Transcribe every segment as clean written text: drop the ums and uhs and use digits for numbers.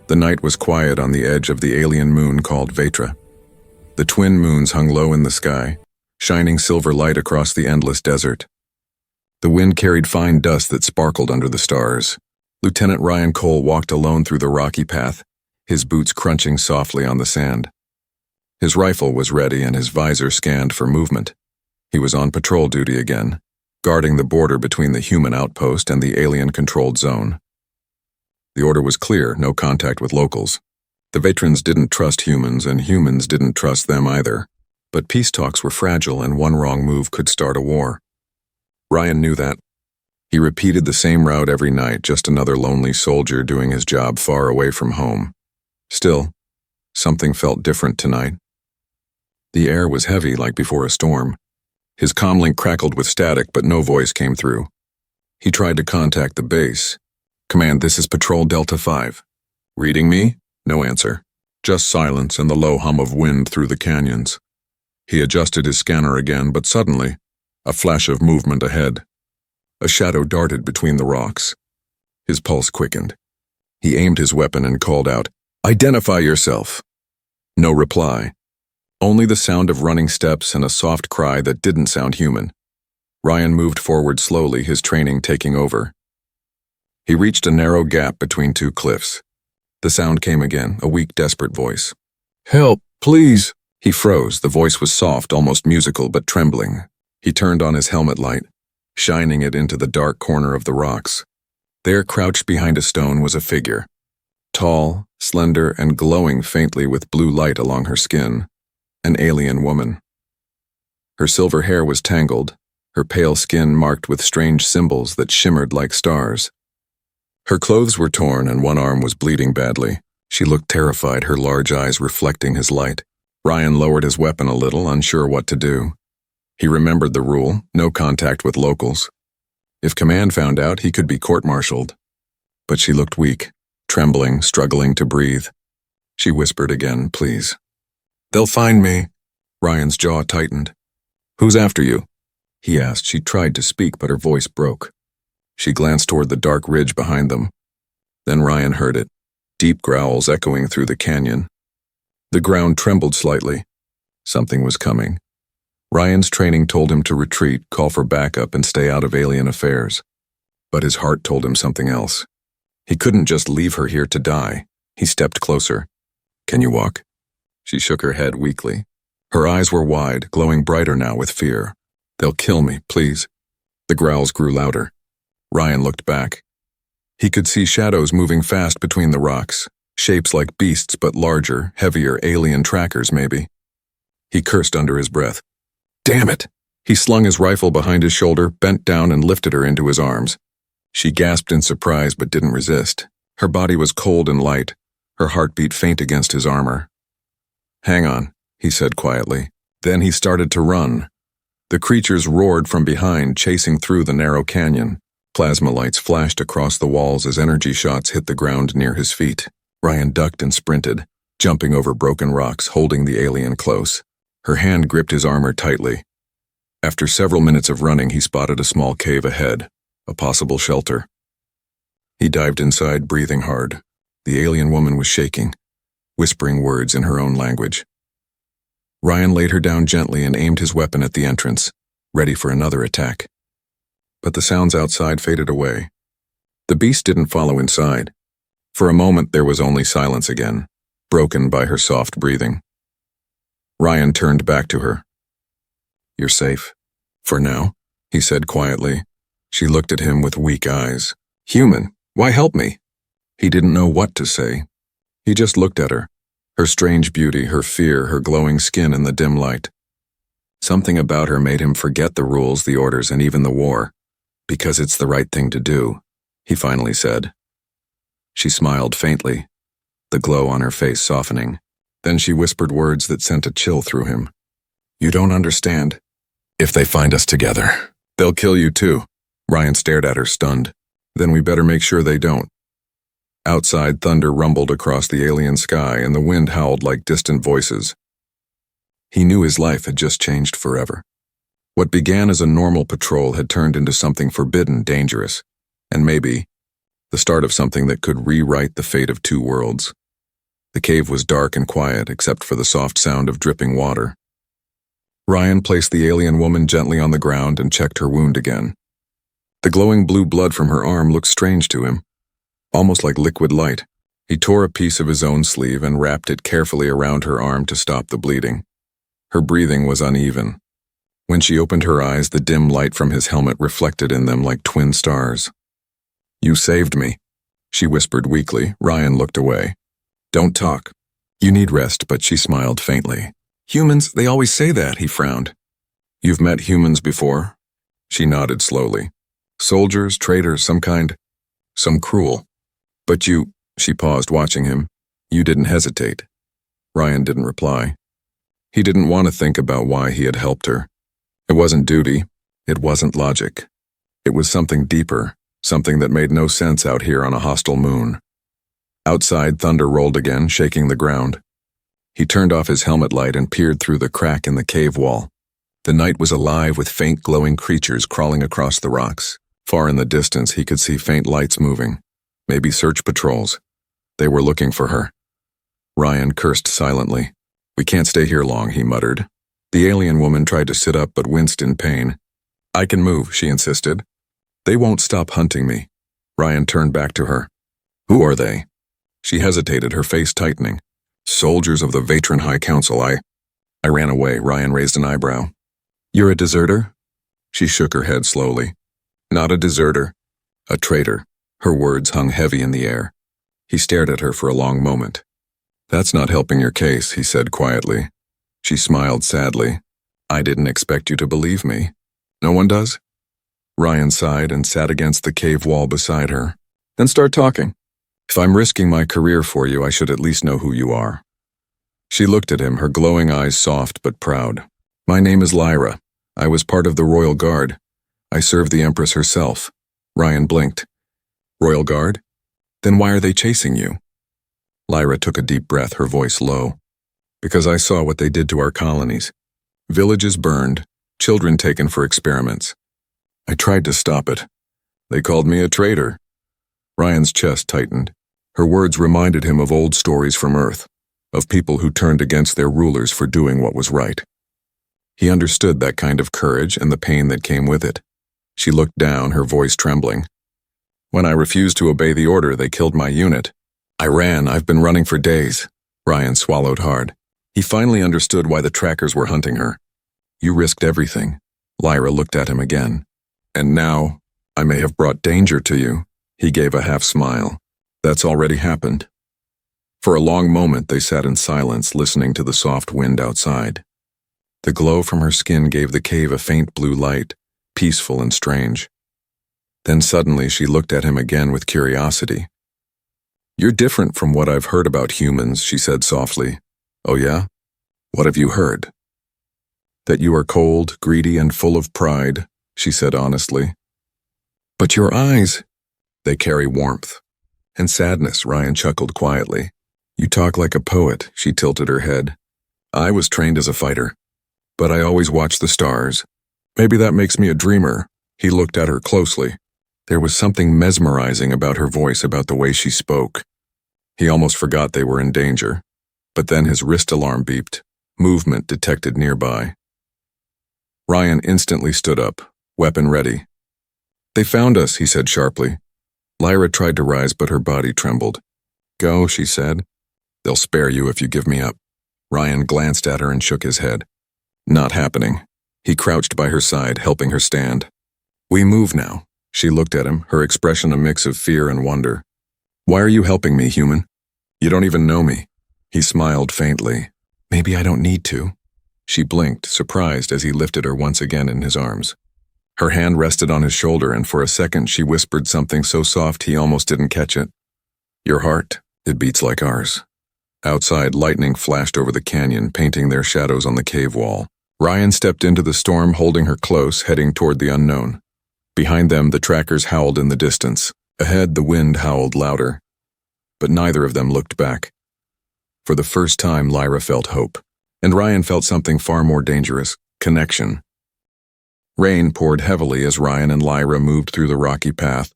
The night was quiet on the edge of the alien moon called Vetra. The twin moons hung low in the sky, shining silver light across the endless desert. The wind carried fine dust that sparkled under the stars. Lieutenant Ryan Cole walked alone through the rocky path, his boots crunching softly on the sand. His rifle was ready and his visor scanned for movement. He was on patrol duty again, guarding the border between the human outpost and the alien-controlled zone. The order was clear: no contact with locals. The Vetrans didn't trust humans, and humans didn't trust them either. But peace talks were fragile, and one wrong move could start a war. Ryan knew that. He repeated the same route every night, just another lonely soldier doing his job far away from home. Still, something felt different tonight. The air was heavy, like before a storm. His comlink crackled with static, but no voice came through. He tried to contact the base. "Command, this is Patrol Delta 5. Reading me?" No answer. Just silence and the low hum of wind through the canyons. He adjusted his scanner again, but suddenly, a flash of movement ahead. A shadow darted between the rocks. His pulse quickened. He aimed his weapon and called out, "Identify yourself." No reply. Only the sound of running steps and a soft cry that didn't sound human. Ryan moved forward slowly, his training taking over. He reached a narrow gap between two cliffs. The sound came again, a weak, desperate voice. "Help, please." He froze. The voice was soft, almost musical, but trembling. He turned on his helmet light, shining it into the dark corner of the rocks. There, crouched behind a stone, was a figure. Tall, slender, and glowing faintly with blue light along her skin. An alien woman. Her silver hair was tangled, her pale skin marked with strange symbols that shimmered like stars. Her clothes were torn and one arm was bleeding badly. She looked terrified, her large eyes reflecting his light. Ryan lowered his weapon a little, unsure what to do. He remembered the rule: no contact with locals. If command found out, he could be court-martialed. But she looked weak, trembling, struggling to breathe. She whispered again, "Please." "They'll find me." Ryan's jaw tightened. "Who's after you?" he asked. She tried to speak, but her voice broke. She glanced toward the dark ridge behind them. Then Ryan heard it, deep growls echoing through the canyon. The ground trembled slightly. Something was coming. Ryan's training told him to retreat, call for backup, and stay out of alien affairs. But his heart told him something else. He couldn't just leave her here to die. He stepped closer. "Can you walk?" She shook her head weakly. Her eyes were wide, glowing brighter now with fear. "They'll kill me, please." The growls grew louder. Ryan looked back. He could see shadows moving fast between the rocks, shapes like beasts but larger, heavier, alien trackers maybe. He cursed under his breath. "Damn it!" He slung his rifle behind his shoulder, bent down and lifted her into his arms. She gasped in surprise but didn't resist. Her body was cold and light, her heartbeat faint against his armor. "Hang on," he said quietly. Then he started to run. The creatures roared from behind, chasing through the narrow canyon. Plasma lights flashed across the walls as energy shots hit the ground near his feet. Ryan ducked and sprinted, jumping over broken rocks, holding the alien close. Her hand gripped his armor tightly. After several minutes of running, he spotted a small cave ahead, a possible shelter. He dived inside, breathing hard. The alien woman was shaking, whispering words in her own language. Ryan laid her down gently and aimed his weapon at the entrance, ready for another attack. But the sounds outside faded away. The beast didn't follow inside. For a moment there was only silence again, broken by her soft breathing. Ryan turned back to her. "You're safe. For now," he said quietly. She looked at him with weak eyes. "Human, why help me?" He didn't know what to say. He just looked at her. Her strange beauty, her fear, her glowing skin in the dim light. Something about her made him forget the rules, the orders, and even the war. "Because it's the right thing to do," he finally said. She smiled faintly, the glow on her face softening. Then she whispered words that sent a chill through him. "You don't understand. If they find us together, they'll kill you too." Ryan stared at her, stunned. "Then we better make sure they don't." Outside, thunder rumbled across the alien sky and the wind howled like distant voices. He knew his life had just changed forever. What began as a normal patrol had turned into something forbidden, dangerous, and maybe the start of something that could rewrite the fate of two worlds. The cave was dark and quiet except for the soft sound of dripping water. Ryan placed the alien woman gently on the ground and checked her wound again. The glowing blue blood from her arm looked strange to him, almost like liquid light. He tore a piece of his own sleeve and wrapped it carefully around her arm to stop the bleeding. Her breathing was uneven. When she opened her eyes, the dim light from his helmet reflected in them like twin stars. "You saved me," she whispered weakly. Ryan looked away. "Don't talk. You need rest," but she smiled faintly. "Humans, they always say that," he frowned. "You've met humans before?" She nodded slowly. "Soldiers, traitors, some cruel. But you," she paused, watching him, "you didn't hesitate." Ryan didn't reply. He didn't want to think about why he had helped her. It wasn't duty. It wasn't logic. It was something deeper, something that made no sense out here on a hostile moon. Outside, thunder rolled again, shaking the ground. He turned off his helmet light and peered through the crack in the cave wall. The night was alive with faint glowing creatures crawling across the rocks. Far in the distance, he could see faint lights moving. Maybe search patrols. They were looking for her. Ryan cursed silently. "We can't stay here long," he muttered. The alien woman tried to sit up but winced in pain. "I can move," she insisted. "They won't stop hunting me." Ryan turned back to her. "Who are they?" She hesitated, her face tightening. "Soldiers of the Vatran High Council. I ran away." Ryan raised an eyebrow. "You're a deserter?" She shook her head slowly. "Not a deserter. A traitor." Her words hung heavy in the air. He stared at her for a long moment. "That's not helping your case," he said quietly. She smiled sadly. "I didn't expect you to believe me. No one does?" Ryan sighed and sat against the cave wall beside her. "Then start talking. If I'm risking my career for you, I should at least know who you are." She looked at him, her glowing eyes soft but proud. "My name is Lyra. I was part of the Royal Guard. I served the Empress herself." Ryan blinked. "Royal Guard? Then why are they chasing you?" Lyra took a deep breath, her voice low. "Because I saw what they did to our colonies. Villages burned, children taken for experiments. I tried to stop it. They called me a traitor." Ryan's chest tightened. Her words reminded him of old stories from Earth, of people who turned against their rulers for doing what was right. He understood that kind of courage and the pain that came with it. She looked down, her voice trembling. "When I refused to obey the order, they killed my unit. I ran. I've been running for days." Ryan swallowed hard. He finally understood why the trackers were hunting her. "You risked everything." Lyra looked at him again. "And now, I may have brought danger to you." He gave a half smile. "That's already happened." For a long moment they sat in silence, listening to the soft wind outside. The glow from her skin gave the cave a faint blue light, peaceful and strange. Then suddenly she looked at him again with curiosity. "You're different from what I've heard about humans," she said softly. "Oh yeah? What have you heard?" "That you are cold, greedy, and full of pride," she said honestly. "But your eyes, they carry warmth. And sadness," Ryan chuckled quietly. "You talk like a poet," she tilted her head. "I was trained as a fighter, but I always watch the stars. Maybe that makes me a dreamer." He looked at her closely. There was something mesmerizing about her voice, about the way she spoke. He almost forgot they were in danger. But then his wrist alarm beeped, movement detected nearby. Ryan instantly stood up, weapon ready. "They found us," he said sharply. Lyra tried to rise, but her body trembled. "Go," she said. "They'll spare you if you give me up." Ryan glanced at her and shook his head. "Not happening." He crouched by her side, helping her stand. "We move now." She looked at him, her expression a mix of fear and wonder. "Why are you helping me, human? You don't even know me." He smiled faintly. "Maybe I don't need to." She blinked, surprised as he lifted her once again in his arms. Her hand rested on his shoulder, and for a second she whispered something so soft he almost didn't catch it. "Your heart, it beats like ours." Outside, lightning flashed over the canyon, painting their shadows on the cave wall. Ryan stepped into the storm, holding her close, heading toward the unknown. Behind them, the trackers howled in the distance. Ahead, the wind howled louder. But neither of them looked back. For the first time, Lyra felt hope. And Ryan felt something far more dangerous: connection. Rain poured heavily as Ryan and Lyra moved through the rocky path.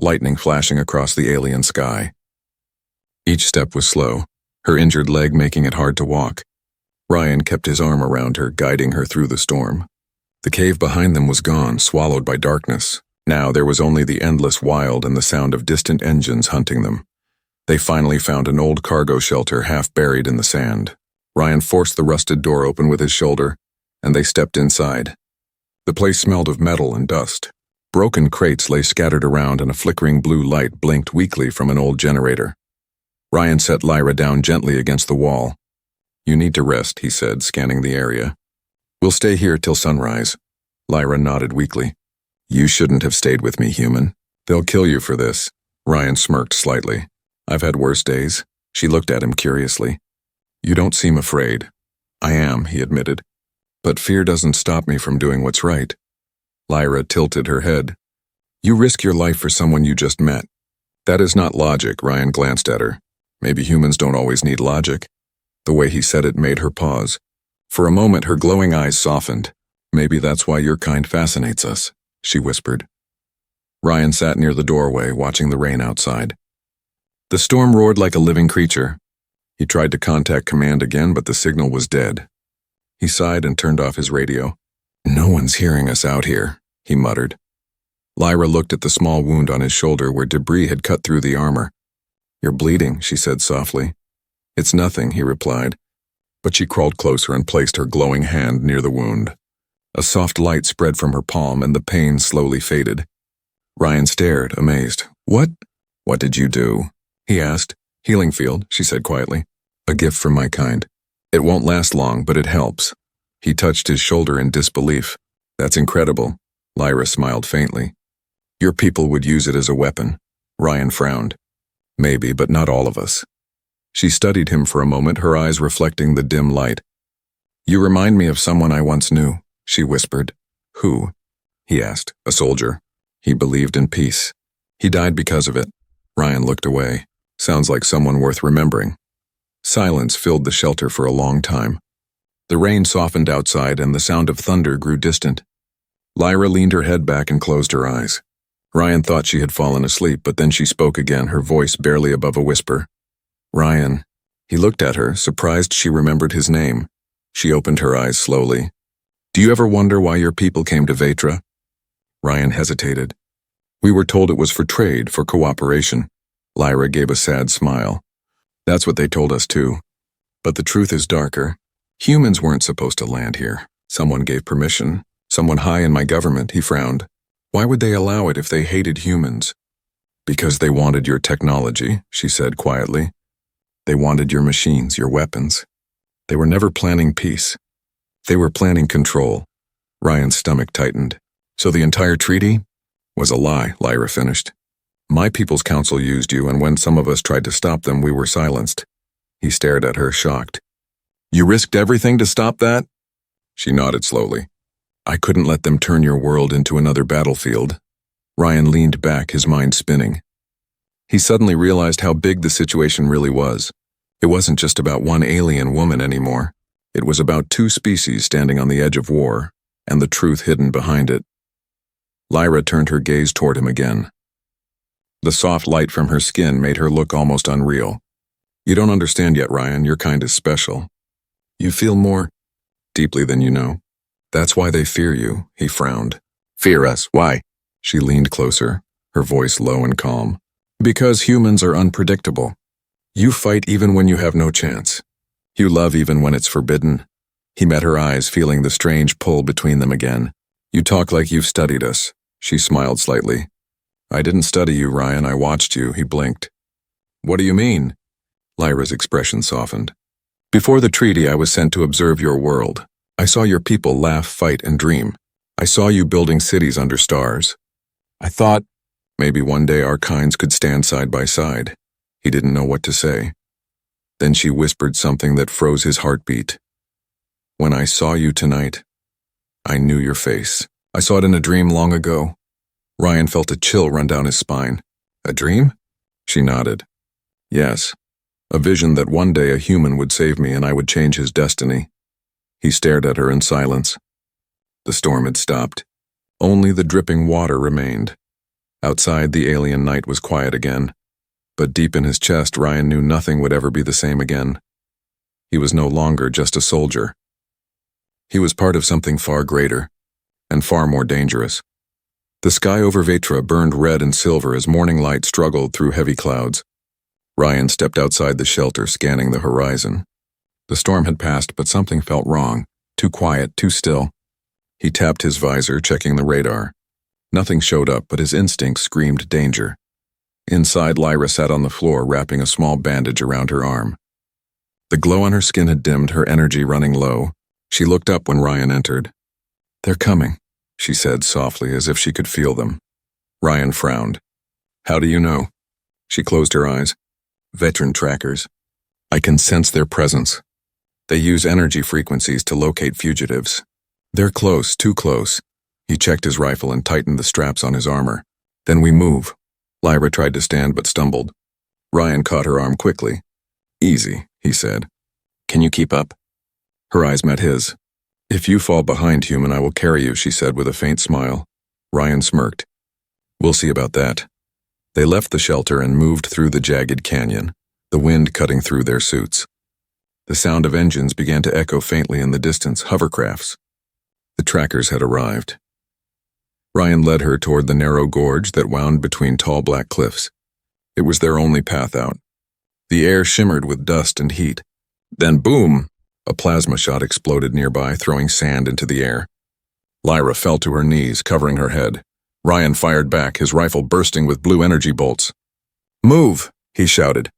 lightning flashing across the alien sky. Each step was slow, her injured leg making it hard to walk. Ryan kept his arm around her, guiding her through the storm. The cave behind them was gone, swallowed by darkness. Now there was only the endless wild and the sound of distant engines hunting them. They finally found an old cargo shelter half buried in the sand. Ryan forced the rusted door open with his shoulder, and they stepped inside. The place smelled of metal and dust. Broken crates lay scattered around, and a flickering blue light blinked weakly from an old generator. Ryan set Lyra down gently against the wall. "You need to rest," he said, scanning the area. "We'll stay here till sunrise." Lyra nodded weakly. "You shouldn't have stayed with me, human. They'll kill you for this." Ryan smirked slightly. "I've had worse days." She looked at him curiously. "You don't seem afraid." "I am," he admitted. "But fear doesn't stop me from doing what's right." Lyra tilted her head. "You risk your life for someone you just met." "That is not logic," Ryan glanced at her. "Maybe humans don't always need logic." The way he said it made her pause. For a moment, her glowing eyes softened. "Maybe that's why your kind fascinates us," she whispered. Ryan sat near the doorway, watching the rain outside. The storm roared like a living creature. He tried to contact command again, but the signal was dead. He sighed and turned off his radio. "No one's hearing us out here," he muttered. Lyra looked at the small wound on his shoulder where debris had cut through the armor. "You're bleeding," she said softly. "It's nothing," he replied. But she crawled closer and placed her glowing hand near the wound. A soft light spread from her palm, and the pain slowly faded. Ryan stared, amazed. What did you do?" he asked. "Healing field," she said quietly. "A gift from my kind. It won't last long, but it helps." He touched his shoulder in disbelief. "That's incredible." Lyra smiled faintly. "Your people would use it as a weapon." Ryan frowned. "Maybe, but not all of us." She studied him for a moment, her eyes reflecting the dim light. "You remind me of someone I once knew," she whispered. "Who?" he asked. "A soldier. He believed in peace. He died because of it." Ryan looked away. "Sounds like someone worth remembering." Silence filled the shelter for a long time. The rain softened outside, and the sound of thunder grew distant. Lyra leaned her head back and closed her eyes. Ryan thought she had fallen asleep, but then she spoke again, her voice barely above a whisper. "Ryan." He looked at her, surprised she remembered his name. She opened her eyes slowly. "Do you ever wonder why your people came to Vetra?" Ryan hesitated. "We were told it was for trade, for cooperation." Lyra gave a sad smile. "That's what they told us too. But the truth is darker. Humans weren't supposed to land here. Someone gave permission. Someone high in my government," he frowned. "Why would they allow it if they hated humans?" "Because they wanted your technology," she said quietly. "They wanted your machines, your weapons. They were never planning peace. They were planning control." Ryan's stomach tightened. "So the entire treaty was a lie," Lyra finished. "My people's council used you, and when some of us tried to stop them, we were silenced." He stared at her, shocked. "You risked everything to stop that?" She nodded slowly. "I couldn't let them turn your world into another battlefield." Ryan leaned back, his mind spinning. He suddenly realized how big the situation really was. It wasn't just about one alien woman anymore. It was about two species standing on the edge of war, and the truth hidden behind it. Lyra turned her gaze toward him again. The soft light from her skin made her look almost unreal. "You don't understand yet, Ryan. Your kind is special. You feel more deeply than you know. That's why they fear you," he frowned. "Fear us? Why?" She leaned closer, her voice low and calm. "Because humans are unpredictable. You fight even when you have no chance. You love even when it's forbidden." He met her eyes, feeling the strange pull between them again. "You talk like you've studied us." She smiled slightly. "I didn't study you, Ryan. I watched you." He blinked. "What do you mean?" Lyra's expression softened. "Before the treaty, I was sent to observe your world. I saw your people laugh, fight, and dream. I saw you building cities under stars. I thought maybe one day our kinds could stand side by side." He didn't know what to say. Then she whispered something that froze his heartbeat. "When I saw you tonight, I knew your face. I saw it in a dream long ago." Ryan felt a chill run down his spine. "A dream?" She nodded. "Yes. A vision that one day a human would save me and I would change his destiny." He stared at her in silence. The storm had stopped. Only the dripping water remained. Outside, the alien night was quiet again. But deep in his chest, Ryan knew nothing would ever be the same again. He was no longer just a soldier. He was part of something far greater, and far more dangerous. The sky over Vetra burned red and silver as morning light struggled through heavy clouds. Ryan stepped outside the shelter, scanning the horizon. The storm had passed, but something felt wrong. Too quiet, too still. He tapped his visor, checking the radar. Nothing showed up, but his instincts screamed danger. Inside, Lyra sat on the floor, wrapping a small bandage around her arm. The glow on her skin had dimmed, her energy running low. She looked up when Ryan entered. "They're coming," she said softly, as if she could feel them. Ryan frowned. "How do you know?" She closed her eyes. "Veteran trackers. I can sense their presence. They use energy frequencies to locate fugitives. They're close, too close." He checked his rifle and tightened the straps on his armor. "Then we move." Lyra tried to stand but stumbled. Ryan caught her arm quickly. "Easy," he said. "Can you keep up?" Her eyes met his. "If you fall behind, human, I will carry you," she said with a faint smile. Ryan smirked. "We'll see about that." They left the shelter and moved through the jagged canyon, the wind cutting through their suits. The sound of engines began to echo faintly in the distance, hovercrafts. The trackers had arrived. Ryan led her toward the narrow gorge that wound between tall black cliffs. It was their only path out. The air shimmered with dust and heat. Then boom! A plasma shot exploded nearby, throwing sand into the air. Lyra fell to her knees, covering her head. Ryan fired back, his rifle bursting with blue energy bolts. "Move!" he shouted.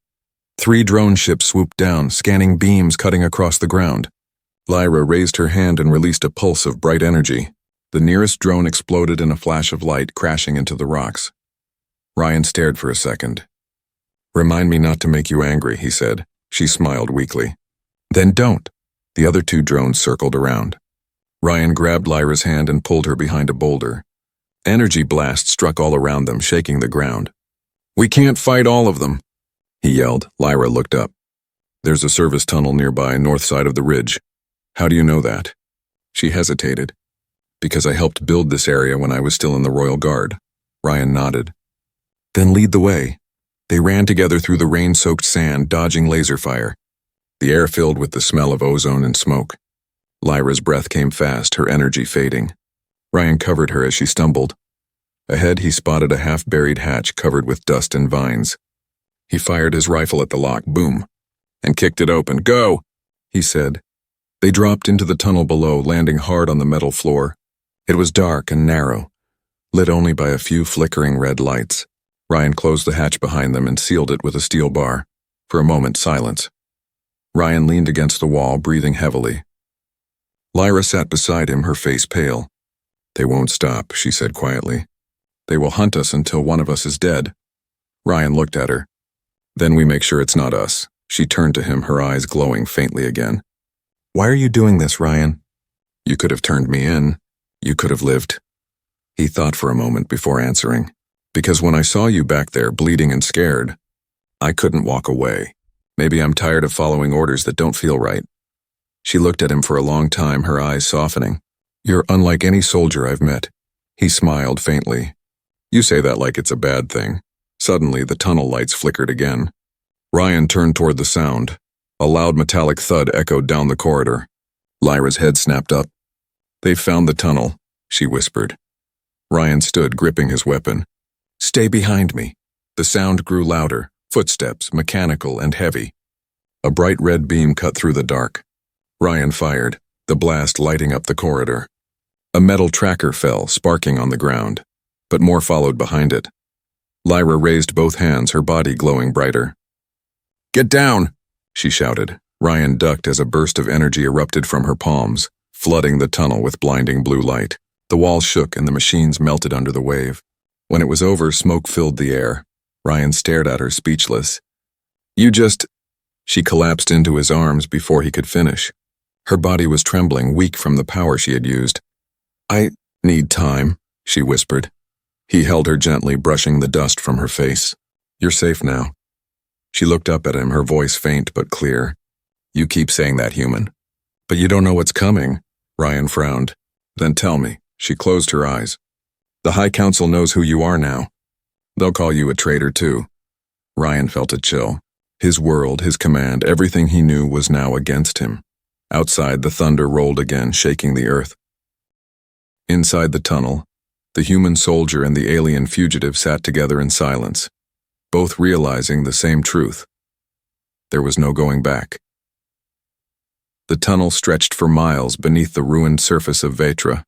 3 drone ships swooped down, scanning beams cutting across the ground. Lyra raised her hand and released a pulse of bright energy. The nearest drone exploded in a flash of light, crashing into the rocks. Ryan stared for a second. "Remind me not to make you angry," he said. She smiled weakly. "Then don't." The other 2 drones circled around. Ryan grabbed Lyra's hand and pulled her behind a boulder. Energy blasts struck all around them, shaking the ground. "We can't fight all of them," he yelled. Lyra looked up. "There's a service tunnel nearby, north side of the ridge." "How do you know that?" She hesitated. "Because I helped build this area when I was still in the Royal Guard." Ryan nodded. "Then lead the way." They ran together through the rain-soaked sand, dodging laser fire. The air filled with the smell of ozone and smoke. Lyra's breath came fast, her energy fading. Ryan covered her as she stumbled. Ahead, he spotted a half-buried hatch covered with dust and vines. He fired his rifle at the lock, boom, and kicked it open. "Go!" he said. They dropped into the tunnel below, landing hard on the metal floor. It was dark and narrow, lit only by a few flickering red lights. Ryan closed the hatch behind them and sealed it with a steel bar. For a moment, silence. Ryan leaned against the wall, breathing heavily. Lyra sat beside him, her face pale. "They won't stop," she said quietly. "They will hunt us until one of us is dead." Ryan looked at her. "Then we make sure it's not us." She turned to him, her eyes glowing faintly again. "Why are you doing this, Ryan?" "You could have turned me in. You could have lived." He thought for a moment before answering. "Because when I saw you back there, bleeding and scared, I couldn't walk away. Maybe I'm tired of following orders that don't feel right." She looked at him for a long time, her eyes softening. "You're unlike any soldier I've met." He smiled faintly. "You say that like it's a bad thing." Suddenly, the tunnel lights flickered again. Ryan turned toward the sound. A loud metallic thud echoed down the corridor. Lyra's head snapped up. "They've found the tunnel," she whispered. Ryan stood, gripping his weapon. "Stay behind me." The sound grew louder, footsteps, mechanical and heavy. A bright red beam cut through the dark. Ryan fired, the blast lighting up the corridor. A metal tracker fell, sparking on the ground, but more followed behind it. Lyra raised both hands, her body glowing brighter. "Get down!" she shouted. Ryan ducked as a burst of energy erupted from her palms, flooding the tunnel with blinding blue light. The walls shook and the machines melted under the wave. When it was over, smoke filled the air. Ryan stared at her, speechless. "You just—" She collapsed into his arms before he could finish. Her body was trembling, weak from the power she had used. "I need time," she whispered. He held her gently, brushing the dust from her face. "You're safe now." She looked up at him, her voice faint but clear. "You keep saying that, human. But you don't know what's coming." Ryan frowned. "Then tell me." She closed her eyes. "The High Council knows who you are now. They'll call you a traitor too. Ryan felt a chill. His world, his command, everything he knew was now against him. Outside, the thunder rolled again, shaking the earth. Inside the tunnel, the human soldier and the alien fugitive sat together in silence, both realizing the same truth. There was no going back. The tunnel stretched for miles beneath the ruined surface of Vetra.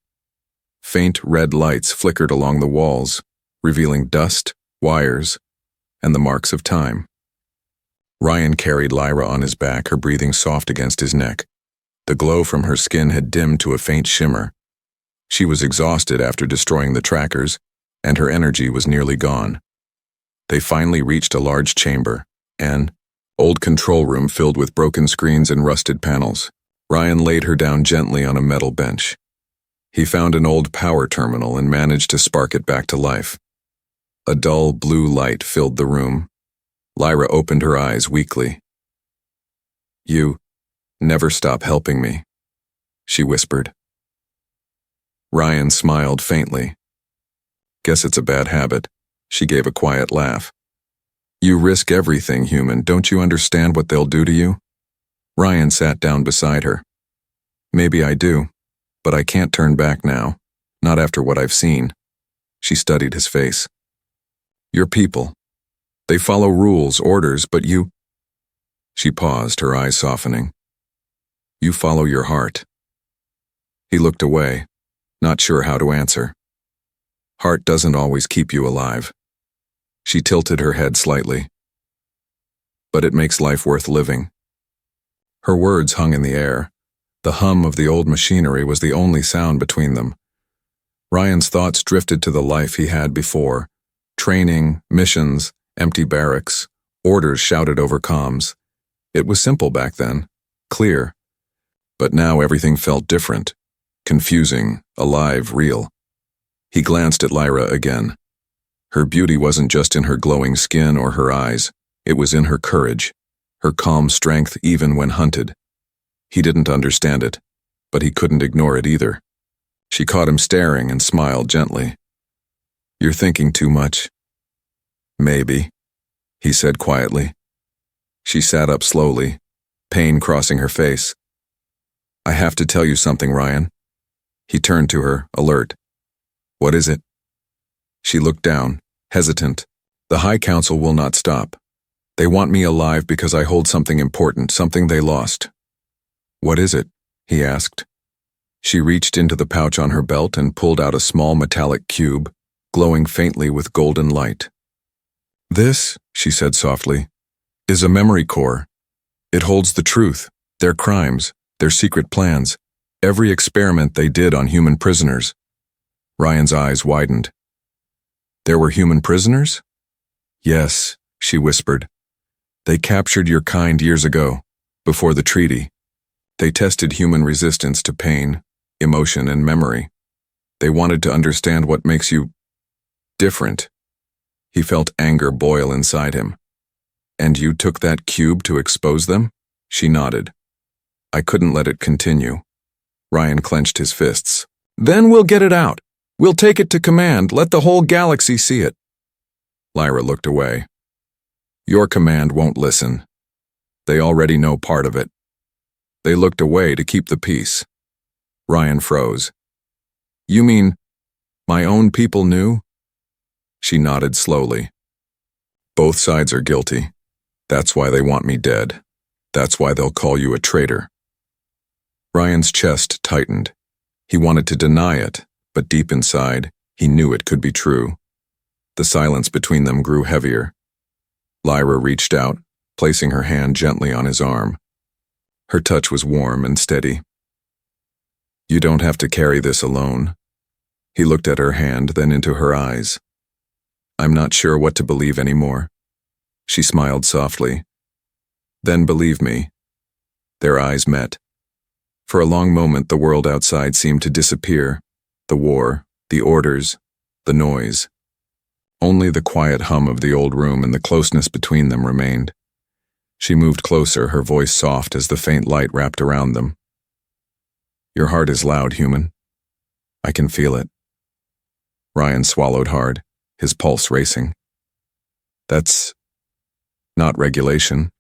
Faint red lights flickered along the walls, revealing dust, wires, and the marks of time. Ryan carried Lyra on his back, her breathing soft against his neck. The glow from her skin had dimmed to a faint shimmer. She was exhausted after destroying the trackers, and her energy was nearly gone. They finally reached a large chamber, an old control room filled with broken screens and rusted panels. Ryan laid her down gently on a metal bench. He found an old power terminal and managed to spark it back to life. A dull blue light filled the room. Lyra opened her eyes weakly. "You never stop helping me," she whispered. Ryan smiled faintly. "Guess it's a bad habit." She gave a quiet laugh. "You risk everything, human. Don't you understand what they'll do to you?" Ryan sat down beside her. "Maybe I do, but I can't turn back now. Not after what I've seen." She studied his face. "Your people. They follow rules, orders, but you—" She paused, her eyes softening. "You follow your heart." He looked away, not sure how to answer. "Heart doesn't always keep you alive." She tilted her head slightly. "But it makes life worth living." Her words hung in the air. The hum of the old machinery was the only sound between them. Ryan's thoughts drifted to the life he had before. Training, missions, empty barracks, orders shouted over comms. It was simple back then, clear. But now everything felt different, confusing, alive, real. He glanced at Lyra again. Her beauty wasn't just in her glowing skin or her eyes, it was in her courage, her calm strength even when hunted. He didn't understand it, but he couldn't ignore it either. She caught him staring and smiled gently. "You're thinking too much." "Maybe," he said quietly. She sat up slowly, pain crossing her face. "I have to tell you something, Ryan." He turned to her, alert. "What is it?" She looked down, hesitant. "The High Council will not stop. They want me alive because I hold something important, something they lost." "What is it?" he asked. She reached into the pouch on her belt and pulled out a small metallic cube, glowing faintly with golden light. "This," she said softly, "is a memory core. It holds the truth, their crimes, their secret plans, every experiment they did on human prisoners." Ryan's eyes widened. "There were human prisoners?" "Yes," she whispered. "They captured your kind years ago, before the treaty. They tested human resistance to pain, emotion, and memory. They wanted to understand what makes you different." He felt anger boil inside him. "And you took that cube to expose them?" She nodded. "I couldn't let it continue." Ryan clenched his fists. "Then we'll get it out. We'll take it to command. Let the whole galaxy see it." Lyra looked away. "Your command won't listen. They already know part of it." They looked away to keep the peace. Ryan froze. "You mean my own people knew?" She nodded slowly. "Both sides are guilty. That's why they want me dead. That's why they'll call you a traitor." Ryan's chest tightened. He wanted to deny it, but deep inside, he knew it could be true. The silence between them grew heavier. Lyra reached out, placing her hand gently on his arm. Her touch was warm and steady. "You don't have to carry this alone." He looked at her hand, then into her eyes. "I'm not sure what to believe anymore." She smiled softly. "Then believe me." Their eyes met. For a long moment, the world outside seemed to disappear. The war, the orders, the noise. Only the quiet hum of the old room and the closeness between them remained. She moved closer, her voice soft as the faint light wrapped around them. "Your heart is loud, human. I can feel it." Ryan swallowed hard, his pulse racing. That's not regulation.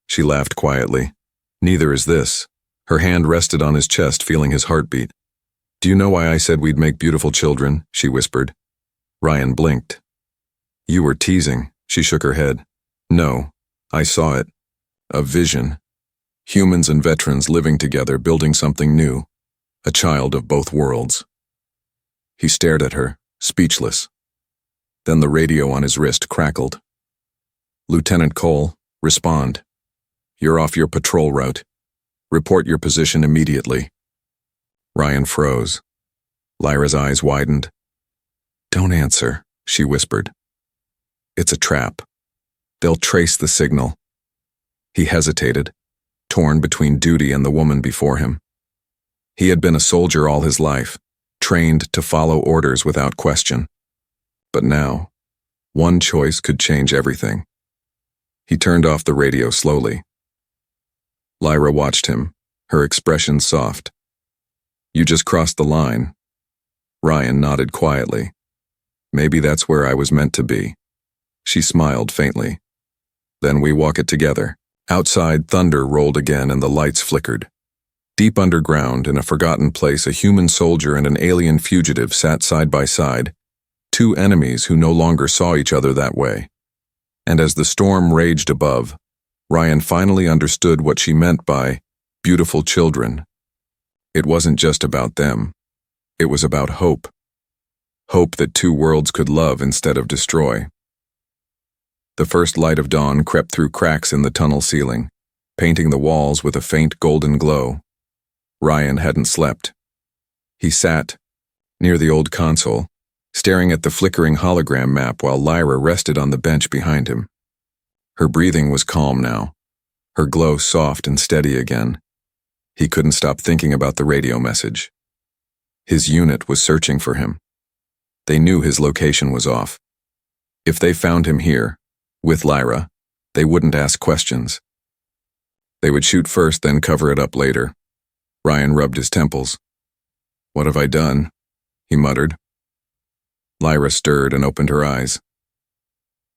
She laughed quietly. Neither is this. Her hand rested on his chest, feeling his heartbeat. Do you know why I said we'd make beautiful children? She whispered. Ryan blinked. You were teasing. She shook her head. No, I saw it. A vision. Humans and veterans living together, building something new. A child of both worlds. He stared at her, speechless. Then the radio on his wrist crackled. Lieutenant Cole, respond. You're off your patrol route. Report your position immediately. Ryan froze. Lyra's eyes widened. Don't answer, she whispered. It's a trap. They'll trace the signal. He hesitated, torn between duty and the woman before him. He had been a soldier all his life, trained to follow orders without question. But now, one choice could change everything. He turned off the radio slowly. Lyra watched him, her expression soft. You just crossed the line. Ryan nodded quietly. Maybe that's where I was meant to be. She smiled faintly. Then we walk it together. Outside, thunder rolled again and the lights flickered. Deep underground, in a forgotten place, a human soldier and an alien fugitive sat side by side, two enemies who no longer saw each other that way. And as the storm raged above, Ryan finally understood what she meant by beautiful children. It wasn't just about them. It was about hope. Hope that two worlds could love instead of destroy. The first light of dawn crept through cracks in the tunnel ceiling, painting the walls with a faint golden glow. Ryan hadn't slept. He sat, near the old console, staring at the flickering hologram map while Lyra rested on the bench behind him. Her breathing was calm now, her glow soft and steady again. He couldn't stop thinking about the radio message. His unit was searching for him. They knew his location was off. If they found him here, with Lyra, they wouldn't ask questions. They would shoot first, then cover it up later. Ryan rubbed his temples. What have I done? He muttered. Lyra stirred and opened her eyes.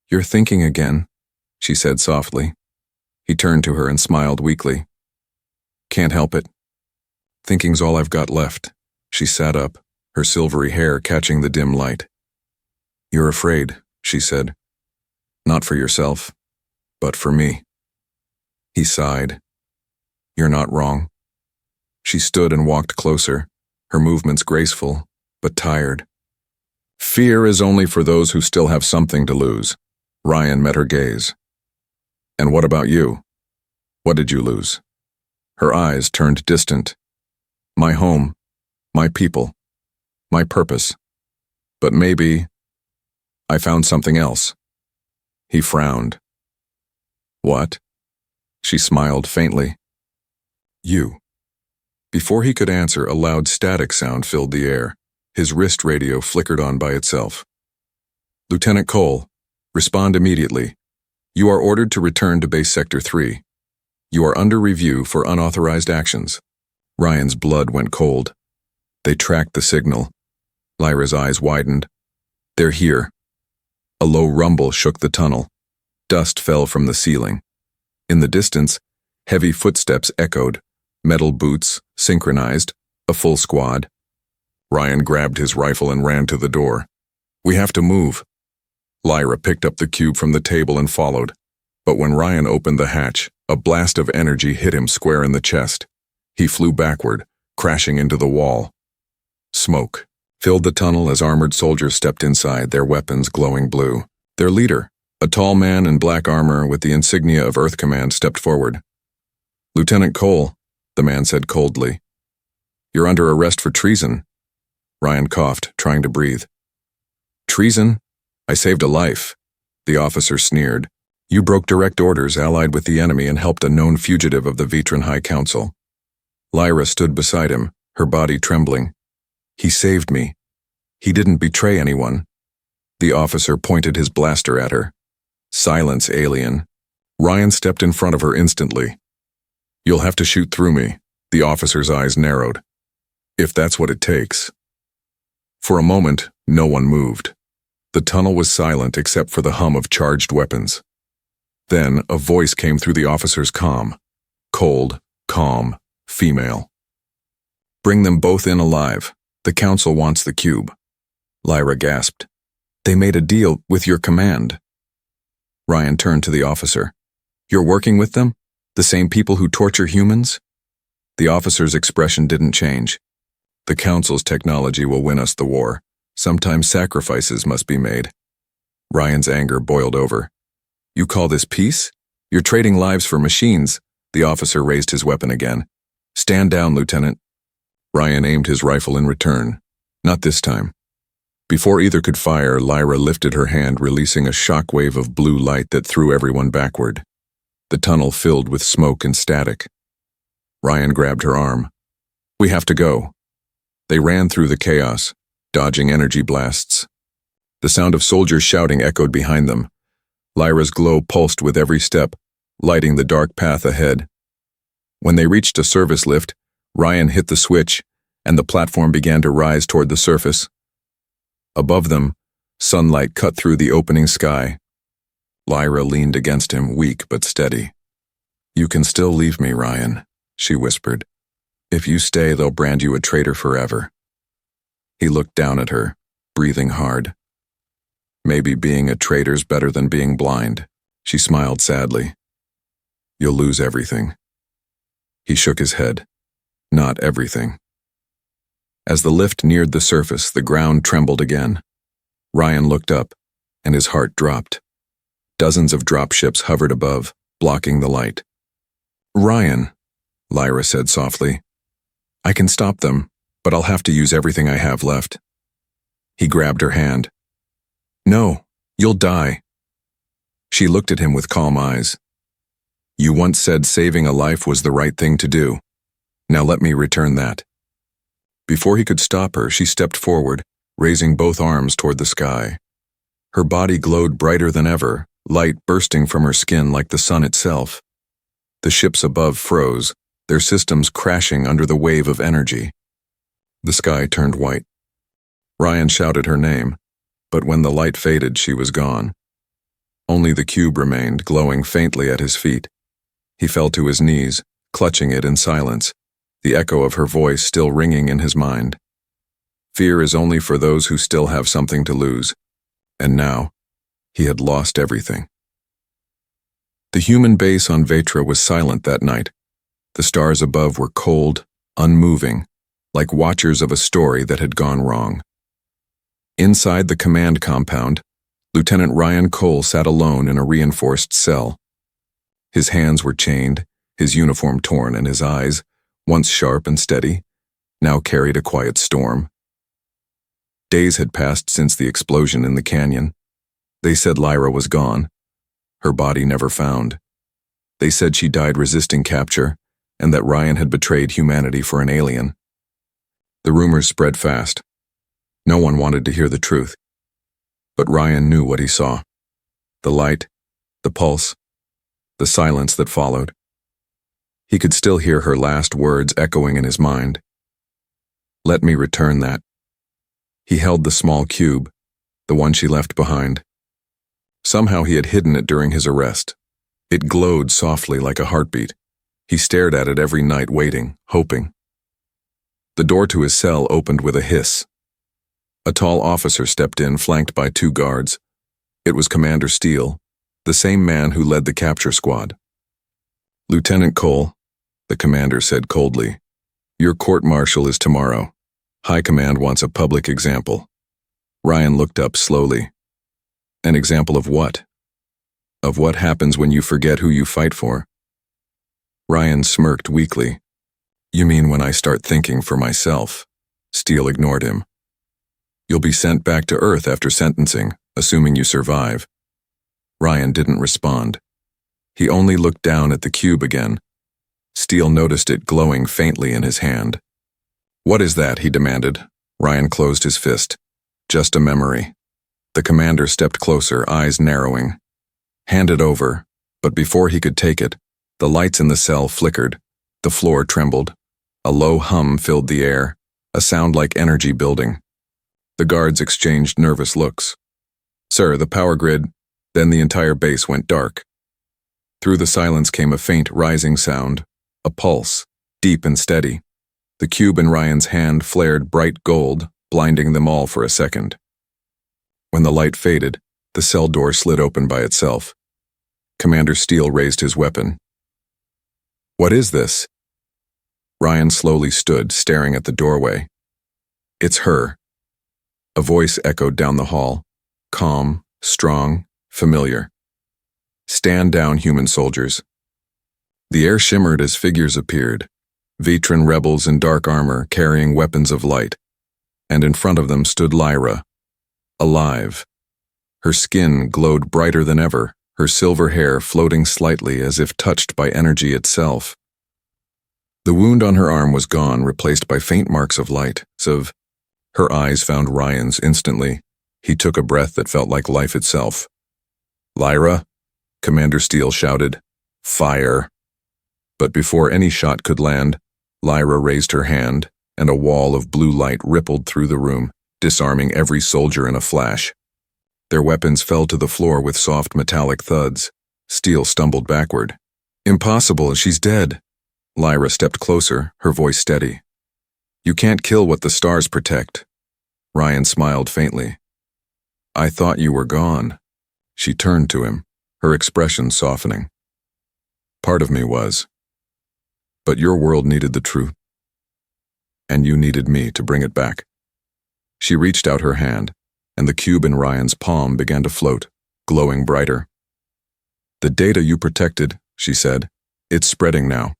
You're thinking again, she said softly. He turned to her and smiled weakly. Can't help it. Thinking's all I've got left. She sat up, her silvery hair catching the dim light. You're afraid, she said. Not for yourself, but for me. He sighed. You're not wrong. She stood and walked closer, her movements graceful, but tired. Fear is only for those who still have something to lose. Ryan met her gaze. And what about you? What did you lose? Her eyes turned distant. My home, my people, my purpose. But maybe I found something else. He frowned. What? She smiled faintly. You. Before he could answer, a loud static sound filled the air. His wrist radio flickered on by itself. Lieutenant Cole, respond immediately. You are ordered to return to Base Sector 3. You are under review for unauthorized actions. Ryan's blood went cold. They tracked the signal. Lyra's eyes widened. They're here. A low rumble shook the tunnel. Dust fell from the ceiling. In the distance, heavy footsteps echoed. Metal boots, synchronized, a full squad. Ryan grabbed his rifle and ran to the door. We have to move. Lyra picked up the cube from the table and followed. But when Ryan opened the hatch, a blast of energy hit him square in the chest. He flew backward, crashing into the wall. Smoke filled the tunnel as armored soldiers stepped inside, their weapons glowing blue. Their leader, a tall man in black armor with the insignia of Earth Command, stepped forward. Lieutenant Cole, the man said coldly. You're under arrest for treason. Ryan coughed, trying to breathe. Treason? I saved a life. The officer sneered. You broke direct orders, allied with the enemy, and helped a known fugitive of the Veteran High Council. Lyra stood beside him, her body trembling. He saved me. He didn't betray anyone. The officer pointed his blaster at her. Silence, alien. Ryan stepped in front of her instantly. You'll have to shoot through me. The officer's eyes narrowed. If that's what it takes. For a moment, no one moved. The tunnel was silent except for the hum of charged weapons. Then, a voice came through the officer's comm. Cold, calm, female. "Bring them both in alive. The council wants the cube." Lyra gasped. "They made a deal with your command." Ryan turned to the officer. "You're working with them? The same people who torture humans?" The officer's expression didn't change. "The council's technology will win us the war. Sometimes sacrifices must be made." Ryan's anger boiled over. "You call this peace? You're trading lives for machines." The officer raised his weapon again. "Stand down, Lieutenant." Ryan aimed his rifle in return. Not this time. Before either could fire, Lyra lifted her hand, releasing a shockwave of blue light that threw everyone backward. The tunnel filled with smoke and static. Ryan grabbed her arm. "We have to go." They ran through the chaos, dodging energy blasts. The sound of soldiers shouting echoed behind them. Lyra's glow pulsed with every step, lighting the dark path ahead. When they reached a service lift, Ryan hit the switch, and the platform began to rise toward the surface. Above them, sunlight cut through the opening sky. Lyra leaned against him, weak but steady. "You can still leave me, Ryan," she whispered. "If you stay, they'll brand you a traitor forever." He looked down at her, breathing hard. "Maybe being a traitor's better than being blind." She smiled sadly. "You'll lose everything." He shook his head. "Not everything." As the lift neared the surface, the ground trembled again. Ryan looked up, and his heart dropped. Dozens of dropships hovered above, blocking the light. "Ryan," Lyra said softly, "I can stop them, but I'll have to use everything I have left." He grabbed her hand. "No, you'll die." She looked at him with calm eyes. "You once said saving a life was the right thing to do. Now let me return that." Before he could stop her, she stepped forward, raising both arms toward the sky. Her body glowed brighter than ever, light bursting from her skin like the sun itself. The ships above froze, their systems crashing under the wave of energy. The sky turned white. Ryan shouted her name, but when the light faded, she was gone. Only the cube remained, glowing faintly at his feet. He fell to his knees, clutching it in silence, the echo of her voice still ringing in his mind. Fear is only for those who still have something to lose. And now, he had lost everything. The human base on Vetra was silent that night. The stars above were cold, unmoving, like watchers of a story that had gone wrong. Inside the command compound, Lieutenant Ryan Cole sat alone in a reinforced cell. His hands were chained, his uniform torn, and his eyes, once sharp and steady, now carried a quiet storm. Days had passed since the explosion in the canyon. They said Lyra was gone, her body never found. They said she died resisting capture, and that Ryan had betrayed humanity for an alien. The rumors spread fast. No one wanted to hear the truth. But Ryan knew what he saw. The light, the pulse, the silence that followed. He could still hear her last words echoing in his mind. "Let me return that." He held the small cube, the one she left behind. Somehow he had hidden it during his arrest. It glowed softly like a heartbeat. He stared at it every night, waiting, hoping. The door to his cell opened with a hiss. A tall officer stepped in, flanked by 2 guards. It was Commander Steele, the same man who led the capture squad. "Lieutenant Cole," the commander said coldly, "your court-martial is tomorrow. High Command wants a public example." Ryan looked up slowly. "An example of what?" "Of what happens when you forget who you fight for." Ryan smirked weakly. "You mean when I start thinking for myself?" Steele ignored him. "You'll be sent back to Earth after sentencing, assuming you survive." Ryan didn't respond. He only looked down at the cube again. Steele noticed it glowing faintly in his hand. "What is that?" he demanded. Ryan closed his fist. "Just a memory." The commander stepped closer, eyes narrowing. "Hand it over." But before he could take it, the lights in the cell flickered. The floor trembled. A low hum filled the air, a sound like energy building. The guards exchanged nervous looks. "Sir, the power grid." Then the entire base went dark. Through the silence came a faint rising sound, a pulse, deep and steady. The cube in Ryan's hand flared bright gold, blinding them all for a second. When the light faded, the cell door slid open by itself. Commander Steele raised his weapon. "What is this?" Ryan slowly stood, staring at the doorway. "It's her." A voice echoed down the hall, calm, strong, familiar. "Stand down, human soldiers." The air shimmered as figures appeared, Vetran rebels in dark armor carrying weapons of light, and in front of them stood Lyra, alive. Her skin glowed brighter than ever, her silver hair floating slightly as if touched by energy itself. The wound on her arm was gone, replaced by faint marks of light. Her eyes found Ryan's instantly. He took a breath that felt like life itself. "Lyra," Commander Steele shouted. "Fire." But before any shot could land, Lyra raised her hand, and a wall of blue light rippled through the room, disarming every soldier in a flash. Their weapons fell to the floor with soft metallic thuds. Steele stumbled backward. "Impossible, she's dead." Lyra stepped closer, her voice steady. "You can't kill what the stars protect." Ryan smiled faintly. "I thought you were gone." She turned to him, her expression softening. "Part of me was. But your world needed the truth. And you needed me to bring it back." She reached out her hand, and the cube in Ryan's palm began to float, glowing brighter. "The data you protected," she said, "it's spreading now.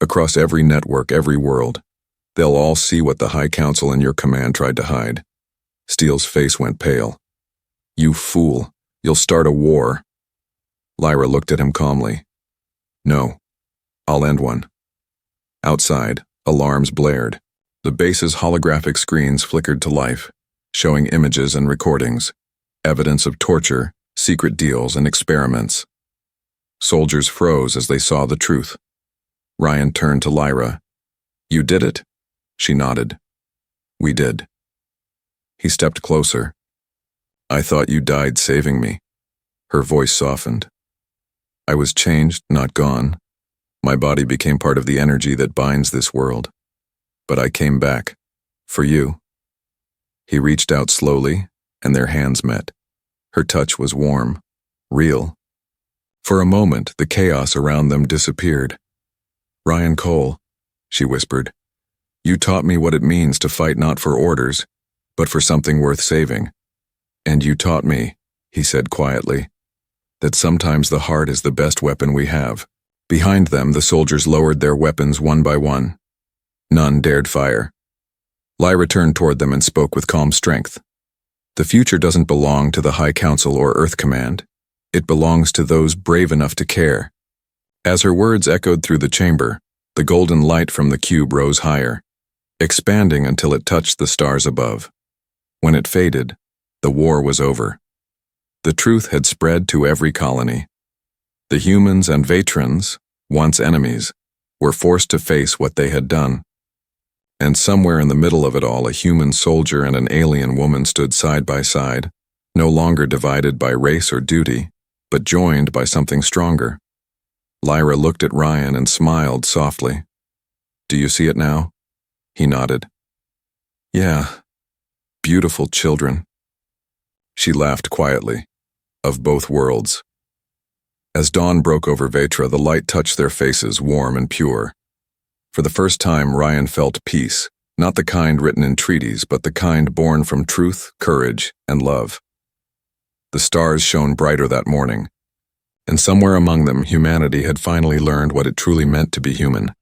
Across every network, every world. They'll all see what the High Council in your command tried to hide." Steele's face went pale. "You fool. You'll start a war." Lyra looked at him calmly. "No. I'll end one." Outside, alarms blared. The base's holographic screens flickered to life, showing images and recordings, evidence of torture, secret deals, and experiments. Soldiers froze as they saw the truth. Ryan turned to Lyra. "You did it?" She nodded. "We did." He stepped closer. "I thought you died saving me." Her voice softened. "I was changed, not gone. My body became part of the energy that binds this world. But I came back. For you." He reached out slowly, and their hands met. Her touch was warm, real. For a moment, the chaos around them disappeared. "Ryan Cole," she whispered, "you taught me what it means to fight not for orders, but for something worth saving. And you taught me," he said quietly, "that sometimes the heart is the best weapon we have." Behind them, the soldiers lowered their weapons one by one. None dared fire. Lyra turned toward them and spoke with calm strength. "The future doesn't belong to the High Council or Earth Command. It belongs to those brave enough to care." As her words echoed through the chamber, the golden light from the cube rose higher, expanding until it touched the stars above. When it faded, the war was over. The truth had spread to every colony. The humans and Vetrans, once enemies, were forced to face what they had done. And somewhere in the middle of it all, a human soldier and an alien woman stood side by side, no longer divided by race or duty, but joined by something stronger. Lyra looked at Ryan and smiled softly. "Do you see it now?" He nodded. "Yeah. Beautiful children." She laughed quietly. Of both worlds. As dawn broke over Vetra, the light touched their faces, warm and pure. For the first time, Ryan felt peace, not the kind written in treaties, but the kind born from truth, courage, and love. The stars shone brighter that morning, and somewhere among them, humanity had finally learned what it truly meant to be human.